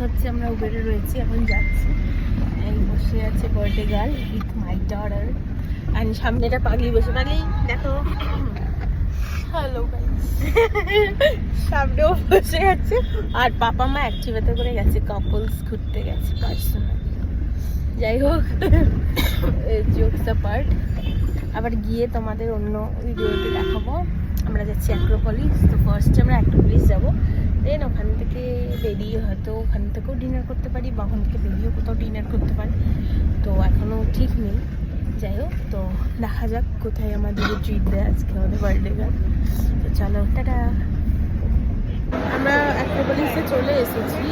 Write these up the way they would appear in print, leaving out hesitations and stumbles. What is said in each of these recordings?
হচ্ছে আমরা উবেরে রয়েছি, এখন যাচ্ছি। এই বসে আছে birthday girl with my daughter. আর সামনেটা পাগলি বসে, পাগলি দেখো। Hello guys. সামনেও বসে আছে। আর পাপা মা অ্যাক্টিভাতে করে গেছে, কাপলস ঘুরতে গেছে পার্সোনাল। যাই হোক, জোকস পার্ট। আবার গিয়ে তোমাদের অন্য ভিডিওতে দেখাবো। আমরা যাচ্ছি অ্যাক্রোপলিস। তো ফার্স্টে আমরা অ্যাক্রোপলিস যাবো, দেন ওখান থেকে বেরিয়ে হয়তো ওখান থেকেও ডিনার করতে পারি, বা ওখান থেকে বেরিয়েও কোথাও ডিনার করতে পারি। তো এখনও ঠিক নেই। যাই হোক, তো দেখা যাক কোথায় আমাদের ট্রিট দেয় আজকে আমাদের বার্থডে গার্ল। তো চলো, টাটা। আমরা অ্যাক্রোপলিসে চলে এসেছি।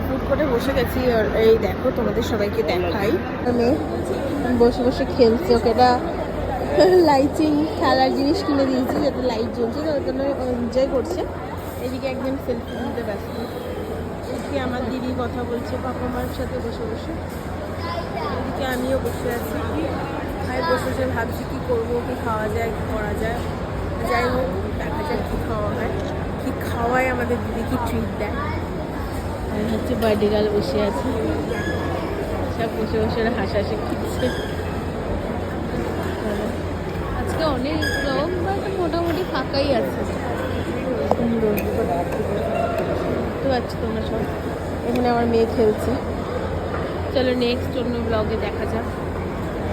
ফুড কোর্টে বসে গেছি। আর এই দেখো, তোমাদের সবাইকে দেখাই। আমি বসে বসে খেলছি। ওকে এটা লাইটিং খেলার জিনিস কিনে দিয়েছি, যাতে লাইট জ্বলছে, তো ওই জন্য এনজয় করছে। এদিকে একদম সেলফি নিতে ব্যস্ত। এদিকে আমার দিদি কথা বলছে পাপা মার সাথে বসে বসে। এদিকে আমিও বসে আছি, বসে বসে ভাবছি কী করবো, কী খাওয়া যায়, কী করা যায়। যাই হোক, দেখা যাক কী খাওয়া হয়, কী খাওয়ায় আমাদের দিদি, কী ট্রিট দেয়। হচ্ছে বার্থডে গার্ল বসে আছে, সব বসে বসে ওরা হাসাহাসি করছে। আজকে অনেক লোক, বাট মোটামুটি ফাঁকাই আছে। সুন্দর বুঝতে পারছি তোমরা সব। এখানে আমার মেয়ে খেলছে। চলো নেক্সট অন্য ব্লগে দেখা যাক।